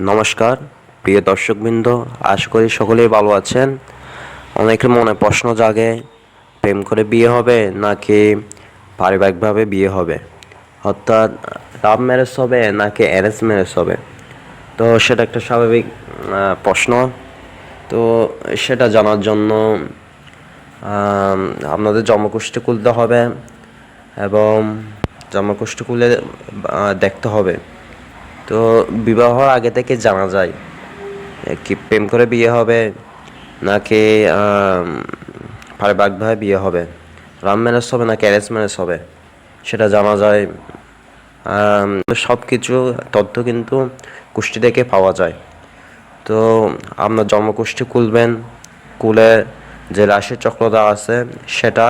নমস্কার প্রিয় দর্শকবৃন্দ, আশা করি সকলেই ভালো আছেন। অনেকের মনে প্রশ্ন জাগে, প্রেম করে বিয়ে হবে নাকি পারিবারিকভাবে বিয়ে হবে, অর্থাৎ লাভ ম্যারেজ হবে নাকি অ্যারেঞ্জ ম্যারেজ হবে। তো সেটা একটা স্বাভাবিক প্রশ্ন। তো সেটা জানার জন্য আপনাদের জন্মকুষ্ঠি খুলতে হবে এবং জন্মকুষ্ঠি খুলে দেখতে হবে। তো বিবাহর আগে থেকে জানা যায় কি প্রেম করে বিয়ে হবে নাকি পারিবারিকভাবে বিয়ে হবে, লাভ ম্যারেজ হবে নাকি অ্যারেঞ্জ ম্যারেজ হবে, সেটা জানা যায়। সব কিছু তথ্য কিন্তু কুষ্টি থেকে পাওয়া যায়। তো আপনার জন্মকুষ্ঠি খুলবেন, খুলে যে রাশি চক্রটা আছে সেটা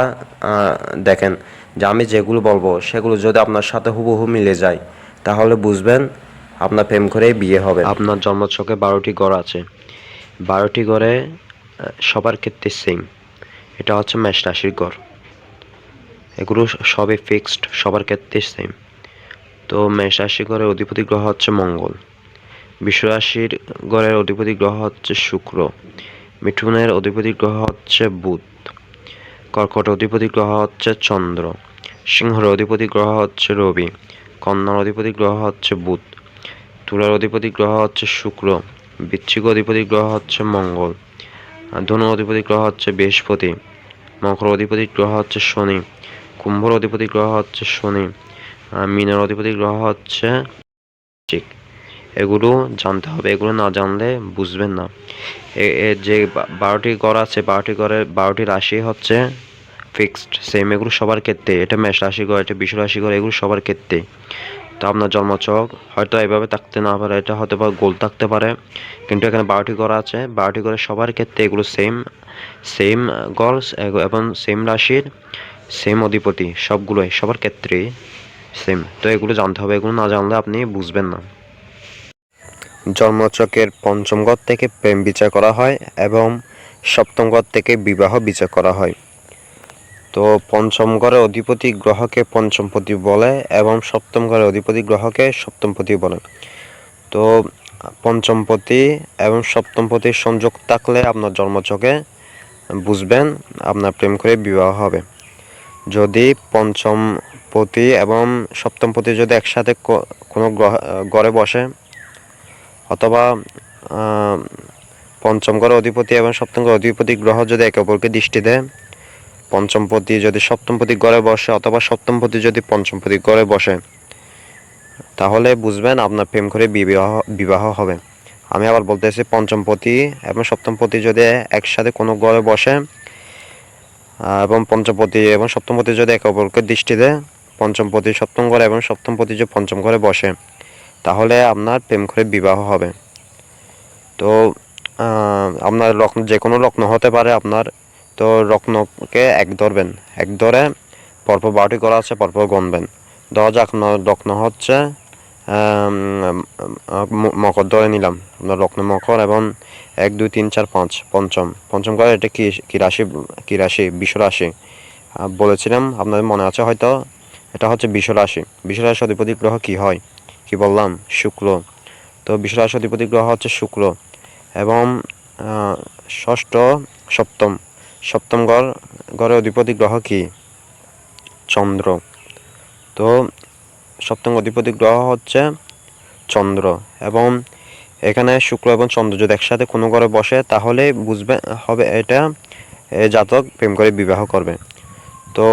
দেখেন যে আমি যেগুলো বলবো সেগুলো যদি আপনার সাথে হুবহু মিলে যায় তাহলে বুঝবেন আপনার প্রেম করেই বিয়ে হবে। আপনার জন্মছকে 12টি ঘর আছে, 12টি ঘরে সবার ক্ষেত্রে সেম। এটা হচ্ছে মেষ রাশির ঘর, এগুলো সবই ফিক্সড, সবার ক্ষেত্রে সেম। তো মেষ রাশির ঘরের অধিপতি গ্রহ হচ্ছে মঙ্গল, বৃষ রাশির ঘরের অধিপতি গ্রহ হচ্ছে শুক্র, মিথুনের অধিপতি গ্রহ হচ্ছে বুধ, কর্কট অধিপতি গ্রহ হচ্ছে চন্দ্র, সিংহর অধিপতি গ্রহ হচ্ছে রবি, কন্যার অধিপতি গ্রহ হচ্ছে বুধ, তুলার অধিপতি গ্রহ হচ্ছে শুক্র, বৃশ্চিক অধিপতি গ্রহ হচ্ছে মঙ্গল, ধনু অধিপতি গ্রহ হচ্ছে বৃহস্পতি, মকর অধিপতি গ্রহ হচ্ছে শনি, কুম্ভর অধিপতি গ্রহ হচ্ছে শনি, মীনের অধিপতি গ্রহ হচ্ছে ঠিক। এগুলো জানতে হবে, এগুলো না জানলে বুঝবেন না। যে 12টি ঘর আছে, 12টি ঘরের 12টি রাশি হচ্ছে ফিক্সড সেম, এগুলো সবার ক্ষেত্রে। এটা মেষ রাশি ঘর, এটা বৃষ রাশি ঘর, এগুলো সবার ক্ষেত্রে। তো আপনার জন্মছক হয়তো এভাবে থাকতে না পারে, এটা হয়তো বা গোল থাকতে পারে, কিন্তু এখানে 12টি ঘর আছে, 12টি ঘরের সবার ক্ষেত্রে এগুলো সেম সেম ঘর এবং সেম রাশির সেম অধিপতি, সবগুলোই সবার ক্ষেত্রে সেম। তো এগুলো জানতে হবে, এগুলো না জানলে আপনি বুঝবেন না। জন্মছকের পঞ্চম ঘর থেকে প্রেম বিচার করা হয় এবং সপ্তম ঘর থেকে বিবাহ বিচার করা হয়। তো পঞ্চম ঘরের অধিপতি গ্রহকে পঞ্চমপতি বলে এবং সপ্তম ঘরের অধিপতি গ্রহকে সপ্তমপতি বলে। তো পঞ্চমপতি এবং সপ্তমপতির সংযোগ থাকলে আপনার জন্মছকে বুঝবেন আপনার প্রেম করে বিবাহ হবে। যদি পঞ্চমপতি এবং সপ্তমপতি যদি একসাথে কোনো ঘরে বসে, অথবা পঞ্চম ঘরের অধিপতি এবং সপ্তম ঘরের অধিপতি গ্রহ যদি একে অপরকে দৃষ্টি দেয়, পঞ্চমপতি যদি সপ্তমপতি ঘরে বসে অথবা সপ্তমপতি যদি পঞ্চমপতি ঘরে বসে, তাহলে বুঝবেন আপনার প্রেম করে বিবাহ হবে। আমি আবার বলতেছি, পঞ্চমপতি এবং সপ্তমপতি যদি একসাথে কোনো ঘরে বসে এবং পঞ্চমপতি এবং সপ্তমপতি যদি একে অপরকে দৃষ্টি দেয়, পঞ্চমপতি সপ্তম ঘরে এবং সপ্তমপতি যদি পঞ্চম ঘরে বসে, তাহলে আপনার প্রেম করে বিবাহ হবে। তো আপনার লগ্ন যে কোনো লগ্ন হতে পারে আপনার। তো লগ্নকে এক ধরবেন, এক ধরে পরপর 12টি করা আছে, পরপর গণবেন। ধরা যাক আপনার লগ্ন হচ্ছে মকর ধরে নিলাম, আপনার লগ্ন মকর এবং 1 2 3 4 5 পঞ্চম ঘরে এটা কি রাশি বৃষ রাশি বলেছিলাম, আপনাদের মনে আছে হয়তো। এটা হচ্ছে বৃষ রাশি। বৃষ রাশির অধিপতি গ্রহ কি হয়, কি বললাম, শুক্র। তো বৃষ রাশির অধিপতি গ্রহ হচ্ছে শুক্র এবং ষষ্ঠ সপ্তম ঘরের অধিপতি গ্রহ কি, চন্দ্র। তো সপ্তম অধিপতি গ্রহ হচ্ছে চন্দ্র এবং এখানে শুক্র এবং চন্দ্র যদি একসাথে কোনো ঘরে বসে, তাহলে বুঝবে হবে এটা জাতক প্রেম করে বিবাহ করবে। তো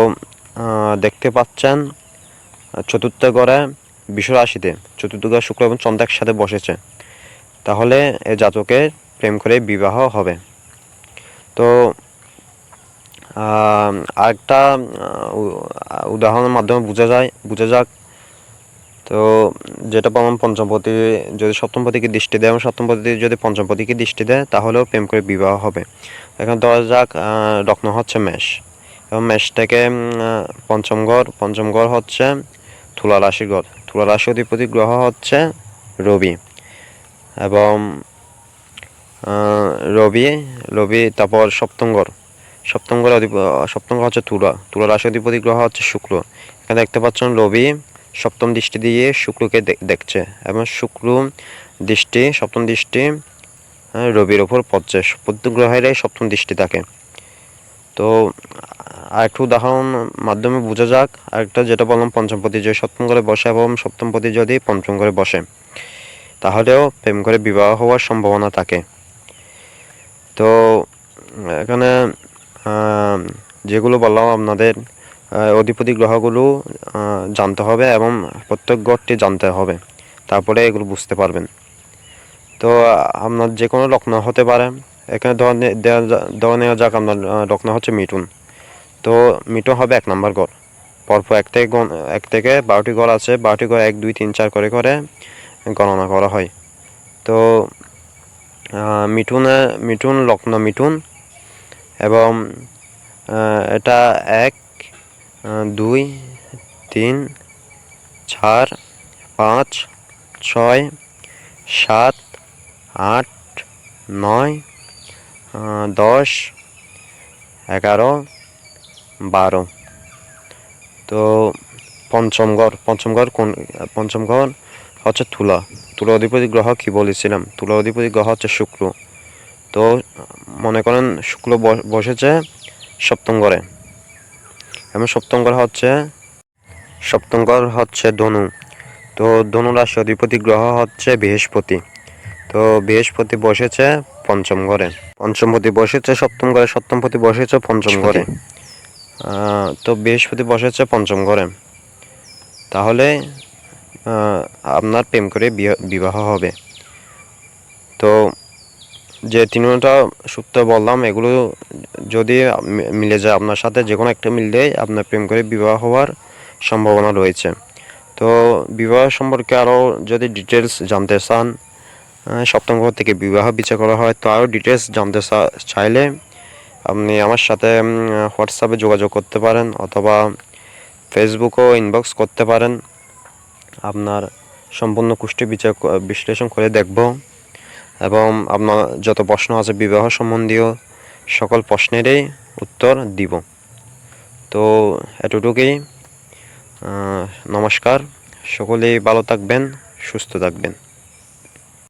দেখতে পাচ্ছেন চতুর্থ ঘরে বৃষ রাশিতে চতুর্থ ঘরে শুক্র এবং চন্দ্র একসাথে বসেছে, তাহলে এই জাতকের প্রেম করে বিবাহ হবে। তো আরেকটা উদাহরণের মাধ্যমে বোঝা যাক। তো যেটা বললাম, পঞ্চমপতি যদি সপ্তমপতিকে দৃষ্টি দেয় এবং সপ্তমপতি যদি পঞ্চমপতিকে দৃষ্টি দেয়, তাহলেও প্রেম করে বিবাহ হবে। এখন ধরা যাক লগ্ন হচ্ছে মেষ এবং মেষ থেকে পঞ্চম ঘর হচ্ছে তুলা রাশির ঘর। তুলা রাশি অধিপতি গ্রহ হচ্ছে রবি এবং রবি তারপর সপ্তম ঘর হচ্ছে তুলা রাশি অধিপতি গ্রহ হচ্ছে শুক্র। এখানে দেখতে পাচ্ছেন রবি সপ্তম দৃষ্টি দিয়ে শুক্রকে দেখছে এবং শুক্র দৃষ্টি সপ্তম দৃষ্টি রবির ওপর পড়ছে। প্রত্যেক গ্রহেরই সপ্তম দৃষ্টি থাকে। তো আরেকটু উদাহরণ মাধ্যমে বোঝা যাক। আরেকটা যেটা বললাম, পঞ্চমপতি যদি সপ্তম ঘরে বসে এবং সপ্তমপতি যদি পঞ্চম ঘরে বসে, তাহলেও প্রেম করে বিবাহ হওয়ার সম্ভাবনা থাকে। তো এখানে যেগুলো বললাম আপনাদের, অধিপতি গ্রহগুলো জানতে হবে এবং প্রত্যেক গ্রহটি জানতে হবে, তারপরে এগুলো বুঝতে পারবেন। তো আপনার যে কোনো লগ্ন হতে পারে। এখানে ধরে নেওয়া যাক আপনার লগ্ন হচ্ছে মিথুন। তো মিথুন হবে 1 নম্বর ঘর। পরপর এক থেকে 12টি ঘর আছে। 12টি ঘর 1 2 3 4 করে গণনা করা হয়। তো মিথুন লগ্ন মিথুন, এবং এটা 1 2 3 4 5 6 7 8 9 10 11 12। তো পঞ্চম ঘর হচ্ছে তুলা অধিপতি গ্রহ কি বলেছিলাম, তুলা অধিপতি গ্রহ হচ্ছে শুক্র। তো মনে করেন শুক্র বসেছে সপ্তম ঘরে, এবং সপ্তম ঘর হচ্ছে ধনু। তো ধনু রাশি অধিপতি গ্রহ হচ্ছে বৃহস্পতি। তো বৃহস্পতি বসেছে পঞ্চম ঘরে, পঞ্চমপতি বসেছে সপ্তম ঘরে, সপ্তমপতি বসেছে পঞ্চম ঘরে। তো বৃহস্পতি বসেছে পঞ্চম ঘরে, তাহলে আপনার প্রেম করে বিবাহ হবে। তো যে 3টা সূত্র বললাম, এগুলো যদি মিলে যায় আপনার সাথে, যে কোনো একটা মিললেই আপনার প্রেম করে বিবাহ হওয়ার সম্ভাবনা রয়েছে। তো বিবাহ সম্পর্কে আরও যদি ডিটেলস জানতে চান, সপ্তম ঘর থেকে বিবাহ বিচার করা হয়, তো আরও ডিটেলস জানতে চাইলে আপনি আমার সাথে হোয়াটসঅ্যাপে যোগাযোগ করতে পারেন, অথবা ফেসবুকও ইনবক্স করতে পারেন। আপনার সম্পূর্ণ কুষ্টি বিশ্লেষণ করে দেখব, এবং আপনার যত প্রশ্ন আছে বিবাহ সম্বন্ধীয় সকল প্রশ্নেরই উত্তর দিব। তো এতটুকুই। নমস্কার, সকলেই ভালো থাকবেন, সুস্থ থাকবেন।